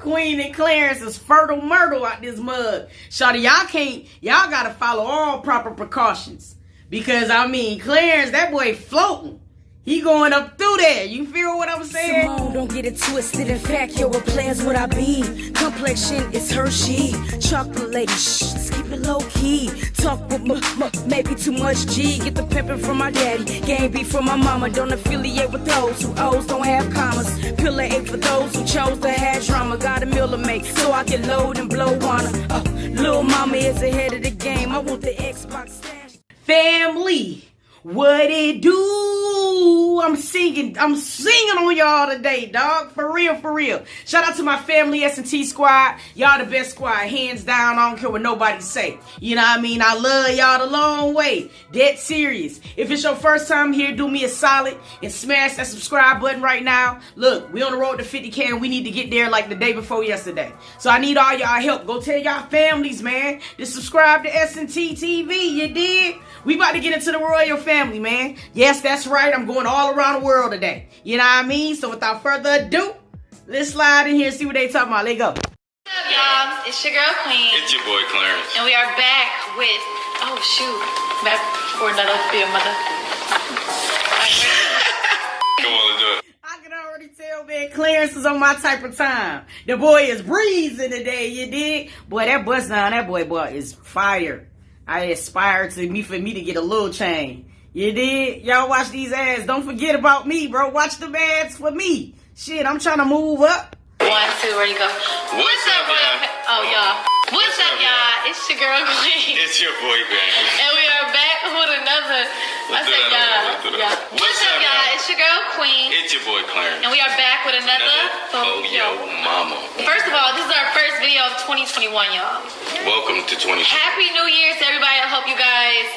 Queen and Clarence is fertile myrtle out this mug. Shawty, y'all gotta follow all proper precautions. Because, I mean, Clarence, that boy floating. He going up through there. You feel what I'm saying? Simone, don't get it twisted. In fact, yo, what players would I be? Complexion is Hershey. Chocolate lady, shh, just keep it low key. Talk with maybe too much G. Get the pimpin' from my daddy. Game beef from my mama. Don't affiliate with those who O's don't have commas. Pillar 8 for those who chose to have drama. Got a meal to make, so I can load and blow on her. Lil' mama is ahead of the game. I want the Xbox stash. Family, what it do? I'm singing on y'all today, dog. For real. Shout out to my family, S&T squad. Y'all the best squad, hands down. I don't care what nobody say. You know what I mean? I love y'all the long way. Dead serious. If it's your first time here, do me a solid and smash that subscribe button right now. Look, we on the road to 50K and we need to get there like the day before yesterday. So I need all y'all help. Go tell y'all families, man, to subscribe to S&T TV. You dig? We about to get into the royal family, man. Yes, that's right. I'm going all around the world today. You know what I mean? So without further ado, let's slide in here and see what they talking about. Let's go. What's up, y'all? It's your girl, Queen. It's your boy, Clarence. And we are back with, back for another video, mother. Come on, let's do it. I can already tell, man, Clarence is on my type of time. The boy is breezing today, you dig? Boy, that bust down, that boy is fire. I aspire for me to get a little chain. You did? Y'all watch these ads. Don't forget about me, bro. Watch the ads for me. Shit, I'm trying to move up. 1, 2, ready, go. What's up, y'all? Y'all. What's up, y'all? It's your girl, Queen. It's your boy, Clarence. And we are back with another. What's up, y'all? It's your girl, Queen. It's your boy, Clarence. And we are back with another. Oh, yo, mama. First of all, this is our first video of 2021, y'all. Welcome to 2020. Happy New Year to everybody. I hope you guys,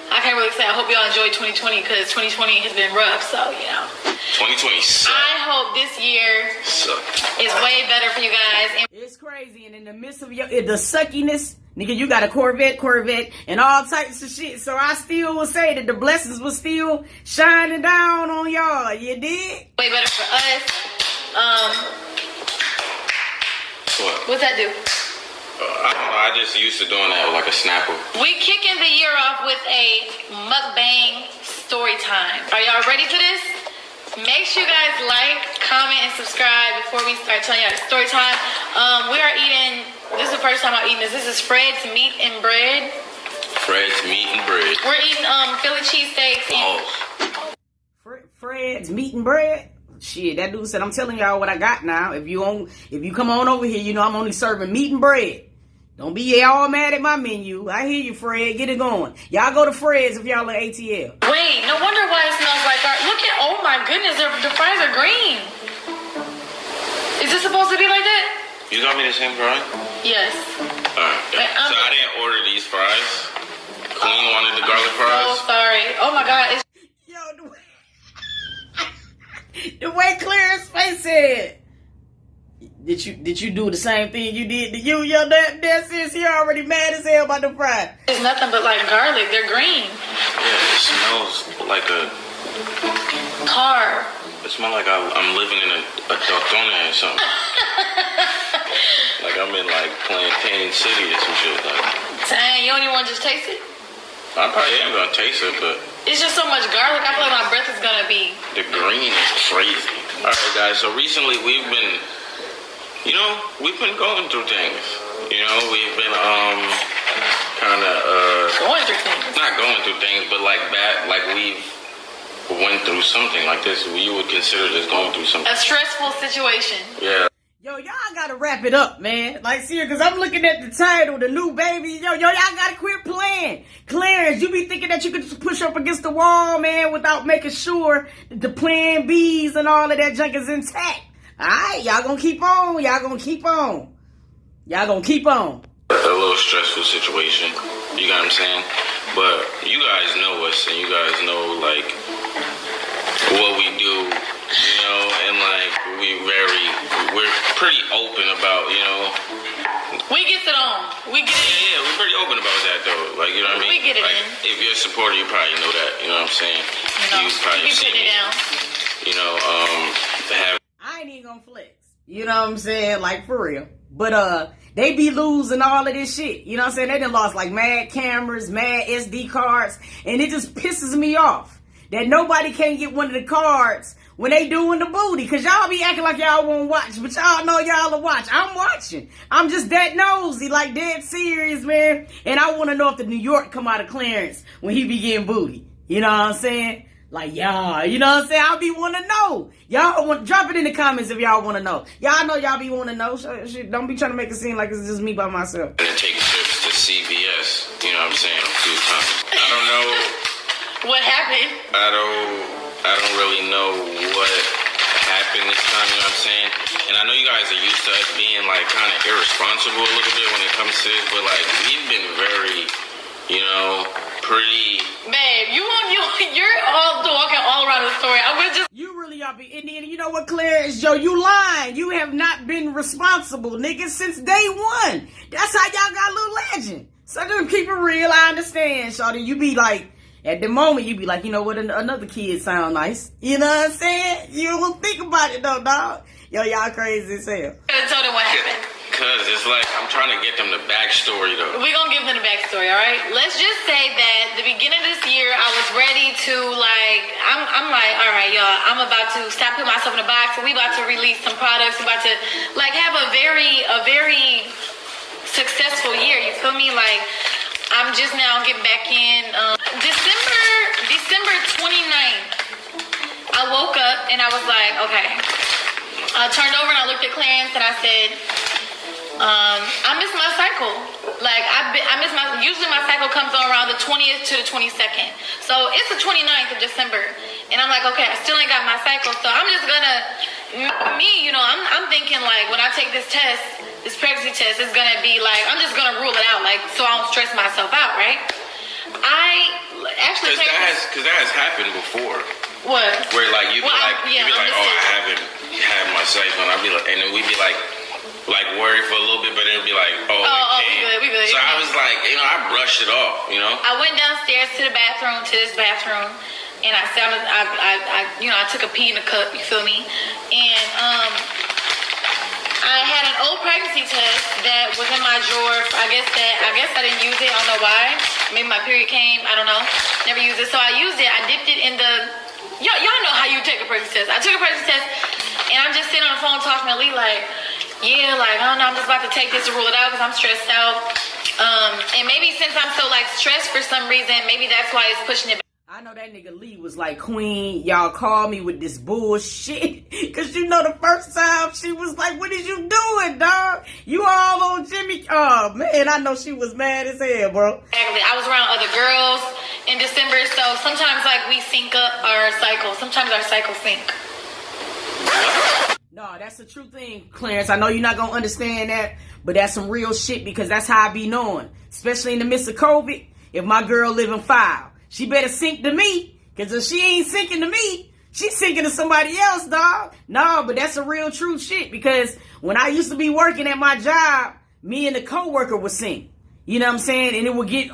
I can't really say I hope y'all enjoyed 2020 because 2020 has been rough, so, you know. 2020 sucked. I hope this year is way better for you guys. And it's crazy, and in the midst of the suckiness, nigga, you got a Corvette, and all types of shit. So I still will say that the blessings were still shining down on y'all. You did? Way better for us. What's that do? I don't know. I just used to doing that with like a snapper. We kicking the year off with a mukbang story time. Are y'all ready for this? Make sure you guys like, comment, and subscribe before we start telling y'all the story time. We are eating, this is the first time I'm eating this. This is Fred's Meat and Bread. Fred's Meat and Bread. We're eating Philly cheesesteaks and Fred's Meat and Bread. Shit, that dude said, I'm telling y'all what I got now. If you come on over here, you know I'm only serving meat and bread. Don't be all mad at my menu. I hear you, Fred. Get it going. Y'all go to Fred's if y'all are ATL. Wait, no wonder why it smells like our... Look at... Oh my goodness, the fries are green. Is this supposed to be like that? You got me the same fries? Yes. Alright. So I didn't order these fries. Queen wanted the garlic fries. So sorry. Oh my God. Yo, the way Clarence face said. Did you do the same thing you did to you? Yo, that sis, he already mad as hell about the fries. It's nothing but like garlic. They're green. Yeah, it smells like a car. It smells like I'm living in a Daytona or something. Like I'm in like Plantain City or some shit. Like, dang, you don't even want to just taste it? I probably am gonna taste it, but it's just so much garlic. I feel like my breath is gonna be. The green is crazy. All right, guys. So recently we've been. We've been going through things. We've been kind of going through things. Not going through things, but like that, like we've went through something like this. You would consider this going through something. A stressful situation. Yeah. Yo, y'all gotta wrap it up, man. Like, seriously, because I'm looking at the title, the new baby. Y'all gotta quit playing. Clarence, you be thinking that you could just push up against the wall, man, without making sure that the plan Bs and all of that junk is intact. Alright, y'all gonna keep on. Y'all gonna keep on. A little stressful situation. You got what I'm saying? But you guys know us and you guys know, like, what we do, and, like, we're pretty open about, We get it on. We get it in. Yeah, we're pretty open about that, though. Like, you know what I mean? We get it like, in. If you're a supporter, you probably know that. You know what I'm saying? You probably see put it me. down. I ain't even gonna flex. You know what I'm saying? Like, for real. But, they be losing all of this shit. You know what I'm saying? They done lost, like, mad cameras, mad SD cards. And it just pisses me off that nobody can get one of the cards when they doing the booty. Because y'all be acting like y'all won't watch. But y'all know y'all will watch. I'm watching. I'm just that nosy. Like, dead serious, man. And I want to know if the New York come out of Clarence when he be getting booty. You know what I'm saying? Like, y'all, you know what I'm saying? I'll be want to know. Y'all want, drop it in the comments if y'all want to know. Y'all know y'all be want to know. Don't be trying to make it seem like it's just me by myself. And take trips to CVS. You know what I'm saying? A few times. I don't know. What happened? I don't really know what happened this time. You know what I'm saying? And I know you guys are used to us being like kind of irresponsible a little bit when it comes to this, but like we've been very, you know, pretty. Babe, you're all walking all around the story. I would just. You really are be Indian. You know what, Clarence? Joe, you lying. You have not been responsible, nigga, since day one. That's how y'all got Little Legend. So just keep it real. I understand, shawty. You be like, at the moment, you be like, you know what, another kid sound nice. You know what I'm saying? You don't think about it though, dog. Yo, y'all crazy as hell. I told them what happened. Cause it's like I'm trying to get them the backstory though. We're gonna give them the backstory, all right? Let's just say that the beginning of this year, I was ready to like, I'm like, all right, y'all, I'm about to stop putting myself in a box. We about to release some products. We about to like have a very successful year. You feel me? Like, I'm just now getting back in. December 29th, I woke up and I was like, okay. I turned over and I looked at Clarence and I said, I miss my cycle. Like, I miss my, usually my cycle comes on around the 20th to the 22nd. So it's the 29th of December. And I'm like, okay, I still ain't got my cycle. So I'm just gonna, you know, I'm thinking like when I take this test, this pregnancy test, it's gonna be like, I'm just gonna rule it out, like, so I don't stress myself out, right? I actually Cause that has happened before. What? Where like you be oh, I haven't had my cycle, and I'd be like, and then we'd be like worried for a little bit, but it'd be like, we good. So I was like, you know, I brushed it off, you know. I went downstairs to this bathroom, and I said, I took a pee in the cup. You feel me? And I had an old pregnancy test that was in my drawer. I guess I didn't use it. I don't know why. Maybe my period came. I don't know. Never used it. So I used it. I dipped it in the. Y'all know how you take a pregnancy test. I took a pregnancy test, and I'm just sitting on the phone talking to Lee like, yeah, like, I don't know, I'm just about to take this to rule it out because I'm stressed out. And maybe since I'm so, like, stressed for some reason, maybe that's why it's pushing it back. I know that nigga Lee was like, Queen, y'all call me with this bullshit. Because you know the first time she was like, what is you doing, dog? You all on Jimmy. Oh, man, I know she was mad as hell, bro. Exactly. I was around other girls in December, so sometimes, like, we sync up our cycle. Sometimes our cycles sync. No, that's the true thing, Clarence. I know you're not going to understand that, but that's some real shit because that's how I be knowing. Especially in the midst of COVID, if my girl live in file, she better sync to me, because if she ain't syncing to me, she's syncing to somebody else, dog. No, but that's a real true shit, because when I used to be working at my job, me and the coworker would sync. You know what I'm saying? And it would get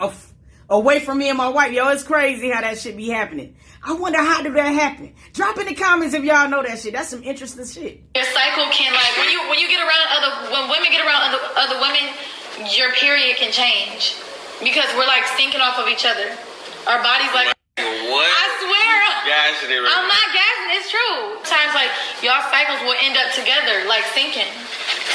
away from me and my wife. Yo, it's crazy how that shit be happening. I wonder how did that happen? Drop in the comments if y'all know that shit. That's some interesting shit. Your cycle can, like, when you get around when women get around other women, your period can change because we're like syncing off of each other. Our bodies like. What? I swear. Gassing it right. I'm not gassing. It's true. Times like y'all cycles will end up together, like syncing.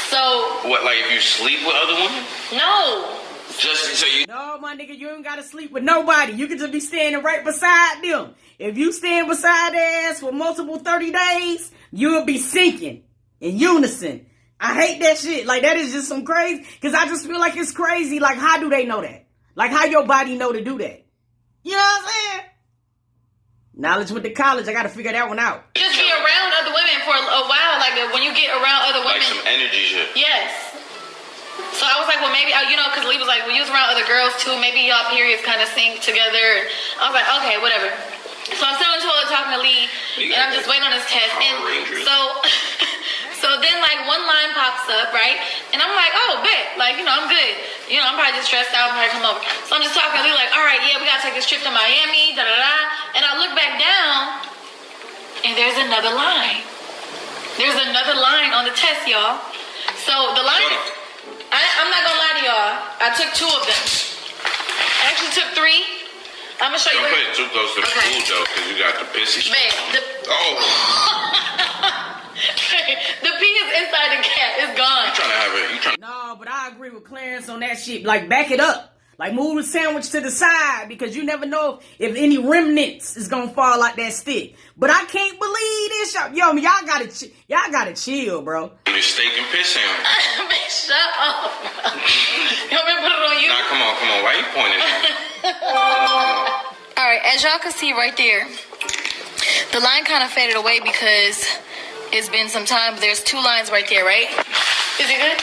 So. What? Like if you sleep with other women? No. Just so you. No, my nigga, you ain't gotta sleep with nobody. You can just be standing right beside them. If you stand beside their ass for multiple 30 days, you'll be sinking in unison. I hate that shit. Like, that is just some crazy. Because I just feel like it's crazy. Like, how do they know that? Like, how your body know to do that? You know what I'm saying? Knowledge with the college. I gotta figure that one out. Just be around other women for a while. Like, when you get around other women. Like some energy shit. Yes. So I was like, well, maybe, because Lee was like, well, you was around other girls too. Maybe y'all periods kind of sync together. And I was like, okay, whatever. So I'm sitting on the toilet talking to Lee, and I'm just waiting on this test. And so then, like, one line pops up, right? And I'm like, oh, bet. Like, I'm good. I'm probably just stressed out. I'm probably come over. So I'm just talking to Lee, like, all right, yeah, we got to take this trip to Miami, da-da-da. And I look back down, and there's another line. there's another line on the test, y'all. So the line, I'm not gonna lie to y'all. I took 2 of them. I actually took 3. I'm gonna show you. Don't put it too close to the food though, because you got the pissy shit. The pee is inside the cap. It's gone. You trying to have it? No, but I agree with Clarence on that shit. Like, back it up. Like, move the sandwich to the side, because you never know if any remnants is gonna fall like that stick. But I can't believe this, y'all. Y'all gotta chill, bro. You steak and piss sandwich. Man, shut up. You want me to put it on you? Nah, come on. Why you pointing at me? All right, as y'all can see right there, the line kind of faded away because it's been some time. But there's 2 lines right there, right? Is it good?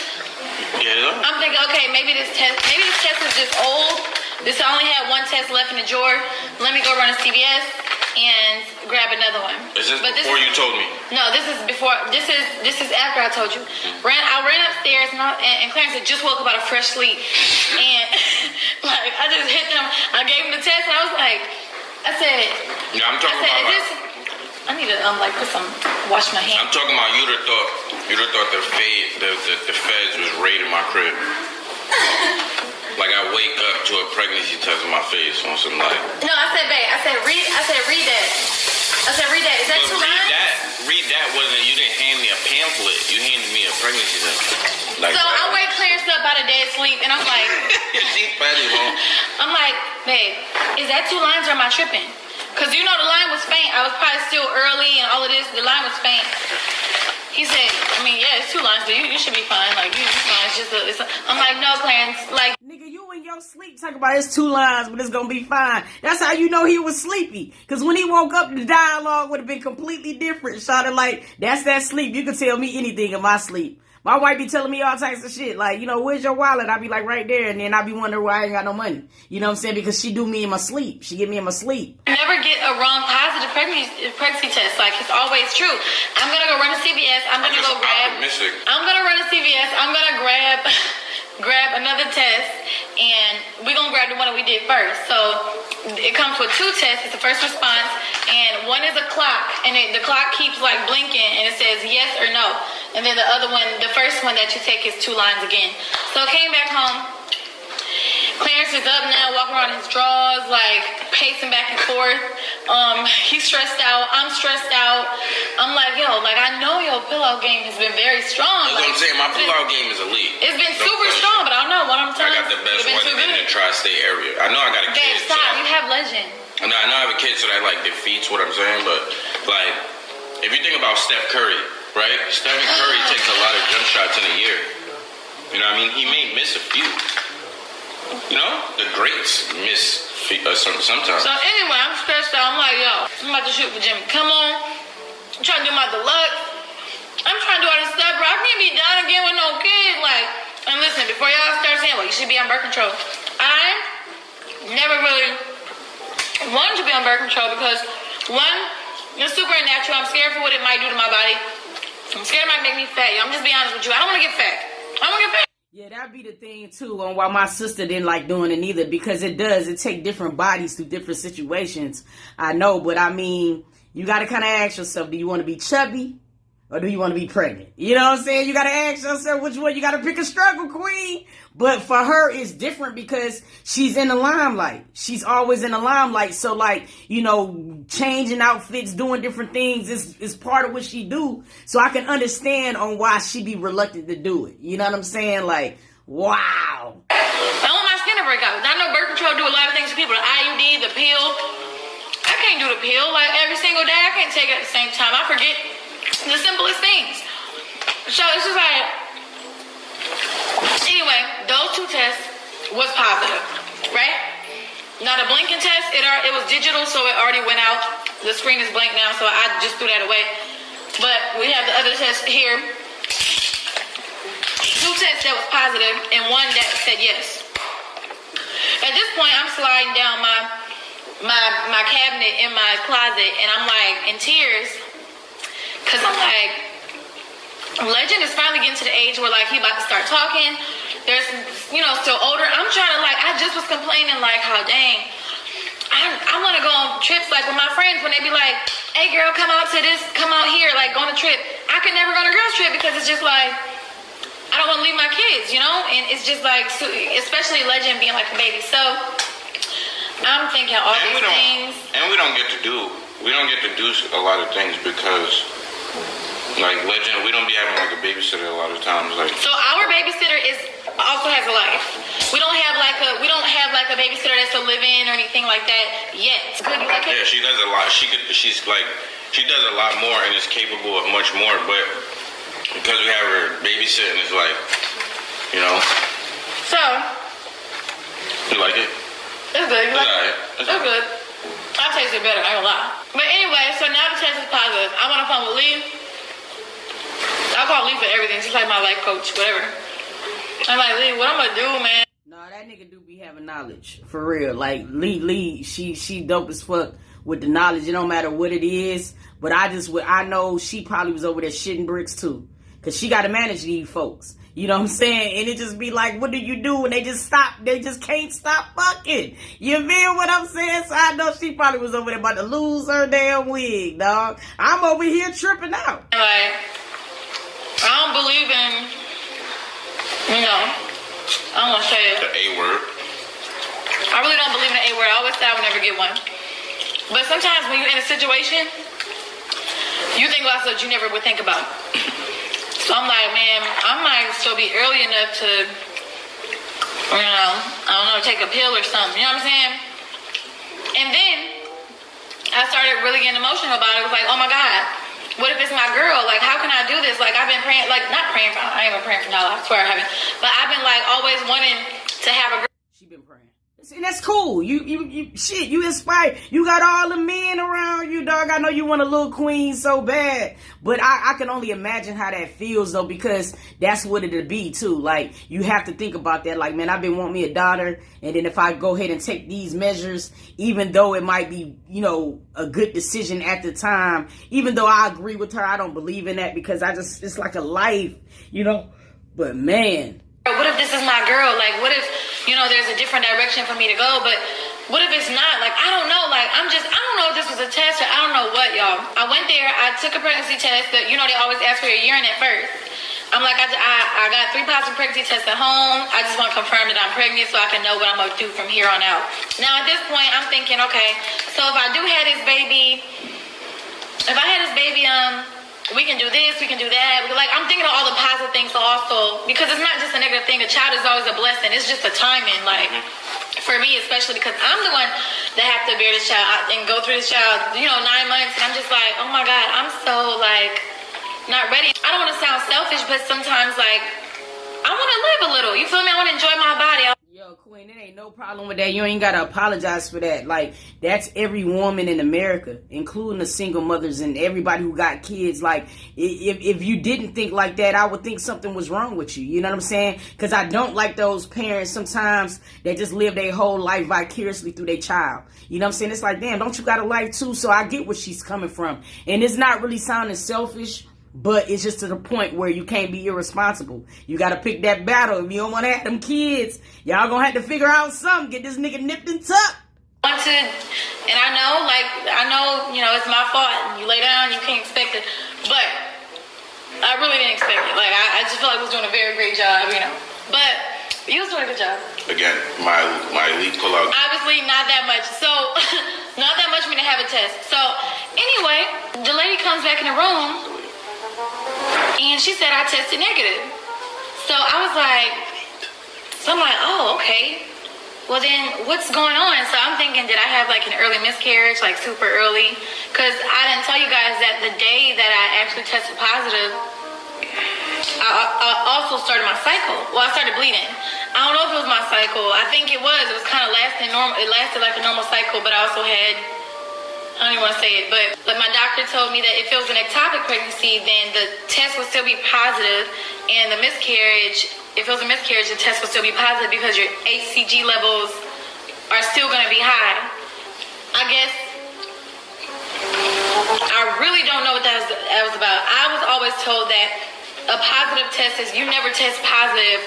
Yeah. I'm thinking, okay, maybe this test is just old. I only had 1 test left in the drawer. Let me go run a CVS and grab another one. Is this before you told me? No, this is before. This is after I told you. I ran upstairs and Clarence had just woke up out of fresh sleep, and like I just hit them. I gave him the test, and I was like, I said, yeah, I'm talking about. I need to wash my hands. I'm talking about you'd have thought the feds was raiding my crib. Like I wake up to a pregnancy test on my face on some like. No, I said, babe. I said, read that. I said, read that. Is that 2 lines? Read that wasn't. You didn't hand me a pamphlet. You handed me a pregnancy test. Like, so I wake Clarence up out of dead sleep, and I'm like, she's fatty, long. I'm like, babe, is that 2 lines or am I tripping? Because you know the line was faint. I was probably still early and all of this. The line was faint. He said, yeah, it's 2 lines, but you should be fine. Like, you're fine. I'm like, no, Clarence. Like, nigga, you in your sleep talking about it's 2 lines, but it's gonna be fine. That's how you know he was sleepy. Because when he woke up, the dialogue would have been completely different. Shouted like, that's that sleep. You can tell me anything in my sleep. My wife be telling me all types of shit. Like, where's your wallet? I be like, right there. And then I be wondering why I ain't got no money. You know what I'm saying? Because she do me in my sleep. She get me in my sleep. Never get a wrong positive pregnancy test. Like, it's always true. I'm going to go run a CVS. I'm going to run a CVS. I'm going to grab another test. And we're going to grab the one that we did first. So it comes with 2 tests. It's the first response. And one is a clock. And the clock keeps like blinking. And it says yes or no. And then the other one, the first one that you take is 2 lines again. So I came back home. Clarence is up now, walking around his drawers, like pacing back and forth. He's stressed out. I'm stressed out. I'm like, yo, like I know your pillow game has been very strong. That's what I'm saying. My pillow game is elite. It's been super strong, but I don't know what I'm telling you. I got the best one in the tri-state area. I know I got a kid. Babe, stop. You have legend. I know I have a kid, so that like defeats what I'm saying. But like, if you think about Steph Curry. Right? Stephen Curry takes a lot of jump shots in a year. You know what I mean? He may miss a few. You know? The greats miss sometimes. So anyway, I'm stressed out. I'm like, yo, I'm about to shoot for Jimmy. Come on. I'm trying to do my deluxe. I'm trying to do all this stuff, bro. I can't be done again with no kids. Like, and listen, before y'all start saying, well, you should be on birth control. I never really wanted to be on birth control because, one, it's super unnatural. I'm scared for what it might do to my body. I'm scared it might make me fat. I'm just being honest with you. I don't want to get fat. I don't want to get fat. Yeah, that'd be the thing too on why my sister didn't like doing it either, because it take different bodies through different situations. I know, but I mean, you got to kind of ask yourself, do you want to be chubby or do you want to be pregnant? You know what I'm saying? You got to ask yourself which one. You got to pick a struggle, queen. But for her, it's different because she's in the limelight. She's always in the limelight. So like, changing outfits, doing different things is part of what she do. So I can understand on why she be reluctant to do it. You know what I'm saying? Like, wow. I want my skin to break out. I know birth control do a lot of things to people. The IUD, the pill. I can't do the pill. Like every single day, I can't take it at the same time. I forget the simplest things. So it's just like, anyway, those 2 tests was positive, right? Now the blinking test, it was digital, so it already went out. The screen is blank now, so I just threw that away. But we have the other test here. 2 tests that was positive and 1 that said yes. At this point, I'm sliding down my cabinet in my closet, and I'm like in tears. Cause I'm like, Legend is finally getting to the age where like he about to start talking. There's, still older. I'm trying to I just was complaining like how dang, I want to go on trips like with my friends when they be like, hey girl, come out here, like go on a trip. I could never go on a girls trip because it's just like, I don't want to leave my kids, you know? And it's just like, especially Legend being like a baby. So I'm thinking all these things. And we don't get to do a lot of things because, like Legend, we don't be having like a babysitter a lot of times. Like, so our babysitter also has a life. We don't have like a babysitter that's a live-in or anything like that yet. Good, you like it? Yeah, she does a lot. She does a lot more and is capable of much more. But because we have her babysitting, it's like, you know. So you like it? It's good. You like it? It's good. I taste it better. I ain't gonna lie. But anyway, so now the test is positive. I'm on the phone with Lee. I call Lee for everything. She's like my life coach, whatever. I'm like, Lee, what I'm gonna do, man? No, that nigga do be having knowledge. For real. Like, Lee, she dope as fuck with the knowledge. It don't matter what it is. But I know she probably was over there shitting bricks too. Cause she gotta manage these folks. You know what I'm saying? And it just be like, what do you do when they just stop? They just can't stop fucking. You feel what I'm saying? So I know she probably was over there about to lose her damn wig, dog. I'm over here tripping out. Like, I don't believe in, you know, I don't want to say it. The A word. I really don't believe in the A word. I always say I would never get one. But sometimes when you're in a situation, you think about stuff you never would think about. So I'm like, man, I might still be early enough to, you know, I don't know, take a pill or something. You know what I'm saying? And then I started really getting emotional about it. It was like, oh my God, what if it's my girl? Like, how can I do this? Like, I've been praying, like, not praying for, I ain't been praying for Nala, I swear I haven't. But I've been like always wanting to have a girl. She been praying. And that's cool. You inspired. You got all the men around you, dog. I know you want a little queen so bad. But I can only imagine how that feels, though, because that's what it'll be, too. Like, you have to think about that. Like, man, I've been wanting me a daughter. And then if I go ahead and take these measures, even though it might be, you know, a good decision at the time, even though I agree with her, I don't believe in that because it's like a life, you know. But, man. What if this is my girl? Like, what if, you know, there's a different direction for me to go? But what if it's not? Like, I don't know. Like, I don't know if this was a test or I don't know what, y'all. I went there. I took a pregnancy test. That, you know, they always ask for your urine at first. I'm like, I got 3 positive pregnancy tests at home. I just want to confirm that I'm pregnant so I can know what I'm going to do from here on out. Now, at this point, I'm thinking, okay, so if I do have this baby, we can do this, we can do that. Like, I'm thinking of all the positive things also, because it's not just a negative thing. A child is always a blessing. It's just a timing, like, for me, especially because I'm the one that have to bear this child and go through this child, you know, 9 months. And I'm just like, oh my God, I'm so, like, not ready. I don't want to sound selfish, but sometimes, like, I want to live a little. You feel me? I want to enjoy my body. Yo, Queen, there ain't no problem with that. You ain't got to apologize for that. Like, that's every woman in America, including the single mothers and everybody who got kids. Like, if you didn't think like that, I would think something was wrong with you. You know what I'm saying? Because I don't like those parents sometimes that just live their whole life vicariously through their child. You know what I'm saying? It's like, damn, don't you got a life too? So I get where she's coming from. And it's not really sounding selfish, but it's just to the point where you can't be irresponsible. You got to pick that battle. If you don't want to have them kids, y'all going to have to figure out something. Get this nigga nipped and tucked. And I know, you know, it's my fault. You lay down, you can't expect it. But I really didn't expect it. Like, I just feel like I was doing a very great job, you know. But you was doing a good job. Again, my elite pull-out. Obviously, not that much. So, not that much for me to have a test. So, anyway, the lady comes back in the room. And she said I tested negative. So I'm like, oh, okay. Well then, what's going on? So I'm thinking, did I have like an early miscarriage, like super early? Because I didn't tell you guys that the day that I actually tested positive, I also started my cycle. Well, I started bleeding. I don't know if it was my cycle. I think it was. It was kind of lasting normal. It lasted like a normal cycle, but I also had, I don't even want to say it, but my doctor told me that if it was an ectopic pregnancy, then the test would still be positive, and the miscarriage, if it was a miscarriage, the test would still be positive because your HCG levels are still going to be high. I guess I really don't know what that was about. I was always told that a positive test is you never test positive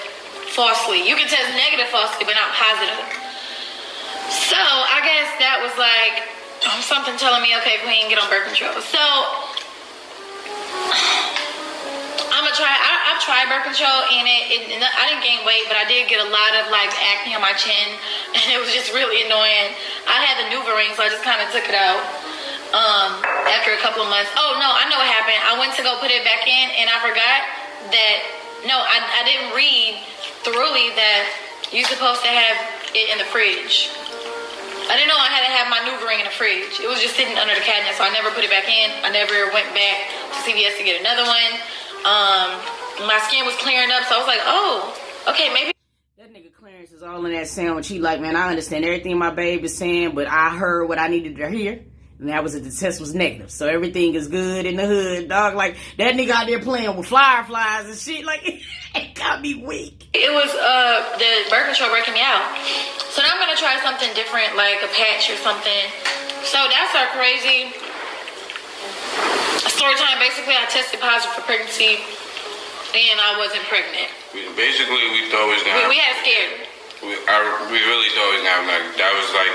falsely. You can test negative falsely, but not positive. So I guess that was like something telling me, okay, Queen, get on birth control. So tried birth control and I didn't gain weight, but I did get a lot of like acne on my chin, and it was just really annoying. I had the NuvaRing, so I just kind of took it out after a couple of months. Oh no, I know what happened. I went to go put it back in, and I forgot that. No, I didn't read thoroughly that you're supposed to have it in the fridge. I didn't know I had to have my NuvaRing in the fridge. It was just sitting under the cabinet, so I never put it back in. I never went back to CVS to get another one. My skin was clearing up, so I was like, oh, okay, maybe. That nigga Clarence is all in that sandwich. He like, man, I understand everything my babe is saying, but I heard what I needed to hear. And that was that the test was negative. So everything is good in the hood, dog. Like, that nigga out there playing with fireflies and shit. Like, it got me weak. It was the birth control breaking me out. So now I'm going to try something different, like a patch or something. So that's our crazy story time. Basically, I tested positive for pregnancy, and I wasn't pregnant. Basically, we thought we was gonna. We had scared. We really thought we was gonna have, like, that was like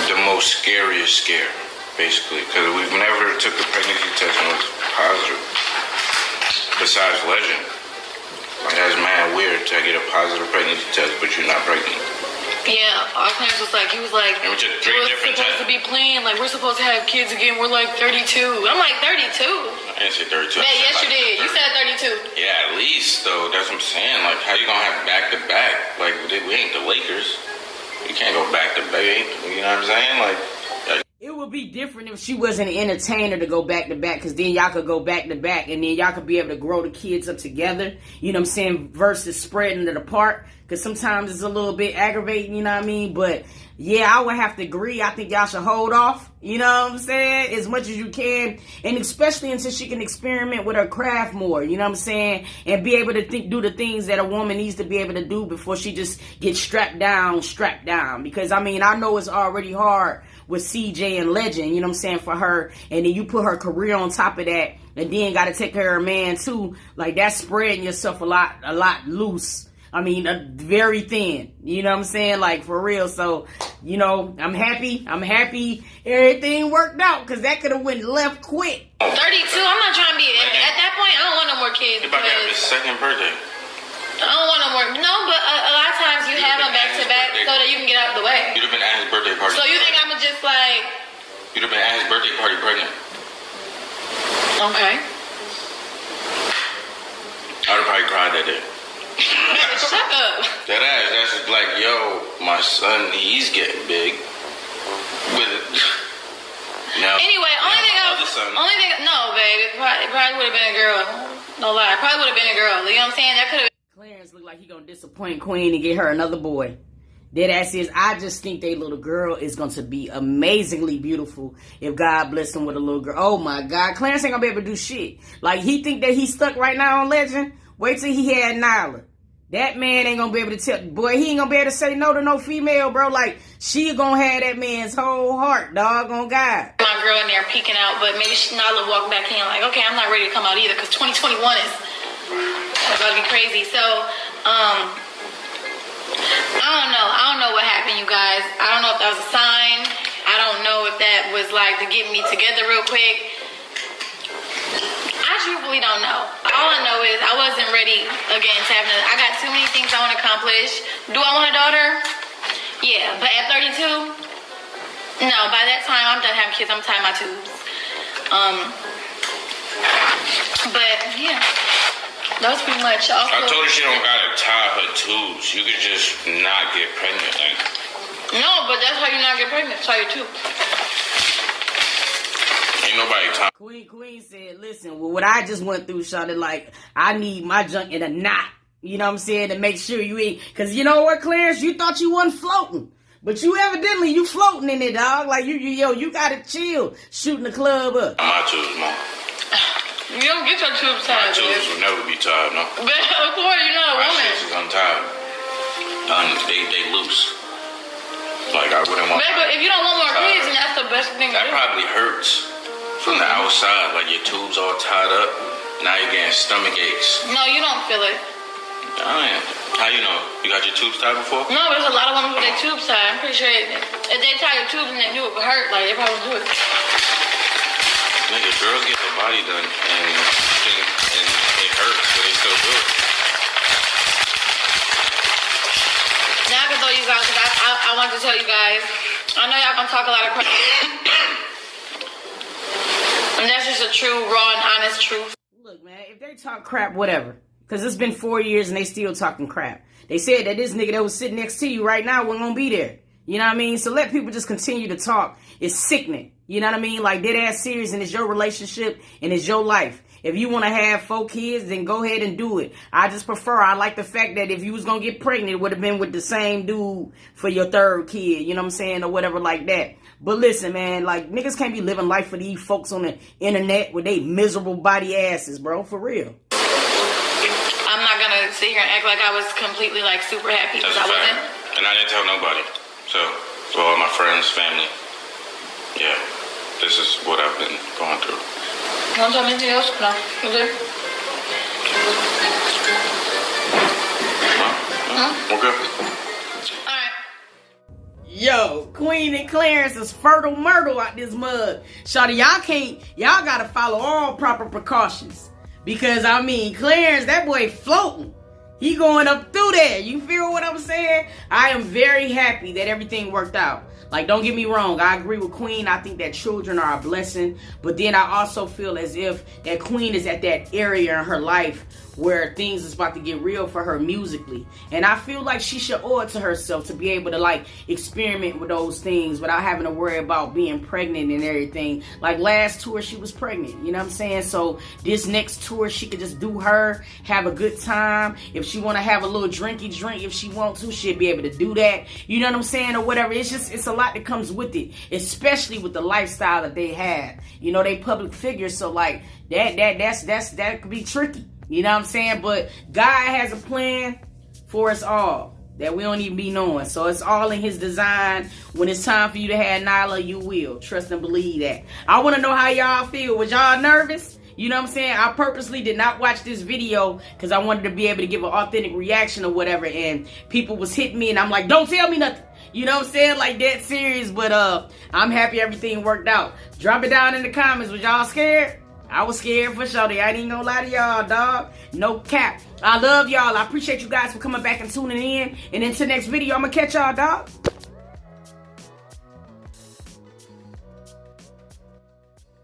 the most scariest scare, basically, because we never took the pregnancy test and it was positive. Besides Legend, like, that's mad weird to get a positive pregnancy test, but you're not pregnant. Yeah, our Clarence was like, And we took 3 different supposed tests. to be playing, like, we're supposed to have kids again. We're like 32. I'm like, 32? I didn't say 32. Yeah, yes, you did. You said 32. Yeah, at least, though. That's what I'm saying. Like, how you gonna have back-to-back? Like, we ain't the Lakers. You can't go back-to-back. You know what I'm saying? Like, It would be different if she wasn't an entertainer to go back to back, because then y'all could go back to back and then y'all could be able to grow the kids up together, you know what I'm saying, versus spreading it apart, because sometimes it's a little bit aggravating, you know what I mean? But yeah, I would have to agree. I think y'all should hold off, you know what I'm saying, as much as you can, and especially until she can experiment with her craft more, you know what I'm saying, and be able to do the things that a woman needs to be able to do before she just gets strapped down, because I mean, I know it's already hard with CJ and Legend, you know what I'm saying, for her, and then you put her career on top of that, and then got to take care of her man too. Like, that's spreading yourself a lot loose. I mean, very thin, you know what I'm saying, like, for real. So, you know, I'm happy everything worked out, because that could have went left quick. 32, I'm not trying to be, at that point, I don't want no more kids. you're about to have his second birthday. I don't want no more. No, but a lot of times you have them back to back so that you can get out of the way. You'd have been at his birthday party. So you think I'm just like... You'd have been at his birthday party pregnant. Okay. I would have probably cried that day. Shut up. That ass, that's just like, yo, my son, he's getting big. Now, Anyway, no, babe, it probably would have been a girl. No lie, it probably would have been a girl. You know what I'm saying? That could have. Clarence look like he gonna disappoint Queen and get her another boy. Dead ass is, I just think they little girl is going to be amazingly beautiful if God bless him with a little girl. Oh my God, Clarence ain't gonna be able to do shit. Like, he think that he's stuck right now on Legend. Wait till he had Nyla. That man ain't gonna be able to tell, boy, he ain't gonna be able to say no to no female, bro. Like, she gonna have that man's whole heart, dog, on God. My girl in there peeking out, but maybe Nyla walked back in like, okay, I'm not ready to come out either, because 2021 is about to be crazy. So, I don't know what happened, you guys. I don't know if that was a sign. I don't know if that was like to get me together real quick. I truthfully don't know. All I know is I wasn't ready again to have another. I got too many things I want to accomplish. Do I want a daughter? Yeah, but at 32, no. By that time, I'm done having kids. I'm tying my tubes. But yeah, that was pretty much. Also, I told her she don't gotta tie her tubes. You could just not get pregnant. Like, no, but that's how you not get pregnant. Tie your tube. ain't nobody tying. Queen said, listen, well, what I just went through, Shawty, like, I need my junk in a knot. You know what I'm saying? To make sure you ain't, because you know what, Clarence? You thought you wasn't floating. But you evidently, you floating in it, dog. Like, you gotta chill shooting the club up. My tubes, Mom. You don't get your tubes My tied. tubes will never be tied, no. But of course, you're not a My woman. shit is untied. They loose. Like, I wouldn't want. Babe, but if you don't want more kids, then that's the best thing to That do. probably hurts from the outside. Like, your tubes all tied up. Now you're getting stomach aches. No, you don't feel it. Damn. How you know? You got your tubes tied before? No, there's a lot of women with their tubes tied. I'm pretty sure if they tie your tubes and they knew it would hurt, like, they probably would do it. Nigga, girls get their body done and it hurt. still do it. Now I can throw you guys, because I wanted to tell you guys, I know y'all gonna talk a lot of crap. And that's just a true, raw, and honest truth. Look, man, if they talk crap, whatever. Because it's been 4 years and they still talking crap. They said that this nigga that was sitting next to you right now wasn't gonna be there. You know what I mean? So let people just continue to talk. It's sickening. You know what I mean? Like, dead ass serious, and it's your relationship and it's your life. If you want to have 4 kids, then go ahead and do it. I like the fact that if you was going to get pregnant, it would have been with the same dude for your 3rd kid. You know what I'm saying? Or whatever like that. But listen, man, like, niggas can't be living life for these folks on the internet with they miserable body asses, bro. For real. I'm not going to sit here and act like I was completely, like, super happy, because I wasn't. And I didn't tell nobody. So, to all my friends, family, yeah, this is what I've been going through. You want to tell me anything else? No. You good? We're good. Alright. Yo, Queen and Clarence is fertile myrtle out this mug. Shawty, y'all gotta follow all proper precautions. Because, I mean, Clarence, that boy floating. He going up through there. You feel what I'm saying? I am very happy that everything worked out. Like, don't get me wrong. I agree with Queen. I think that children are a blessing. But then I also feel as if that Queen is at that area in her life where things is about to get real for her musically. And I feel like she should owe it to herself to be able to, like, experiment with those things without having to worry about being pregnant and everything. Like, last tour, she was pregnant. You know what I'm saying? So this next tour, she could just do her, have a good time. If she want to have a little drinky drink, if she want to, she'll be able to do that. You know what I'm saying? Or whatever. It's a lot that comes with it, especially with the lifestyle that they have. You know, they public figures, so like that could be tricky. You know what I'm saying? But God has a plan for us all that we don't even be knowing. So it's all in his design. When it's time for you to have Nyla, you will. Trust and believe that. I want to know how y'all feel. Was y'all nervous? You know what I'm saying? I purposely did not watch this video because I wanted to be able to give an authentic reaction or whatever. And people was hitting me and I'm like, don't tell me nothing. You know what I'm saying? Like, that serious. But I'm happy everything worked out. Drop it down in the comments. Was y'all scared? I was scared for sure. I ain't even gonna lie to y'all, dog. No cap. I love y'all. I appreciate you guys for coming back and tuning in. And until next video, I'm gonna catch y'all, dog.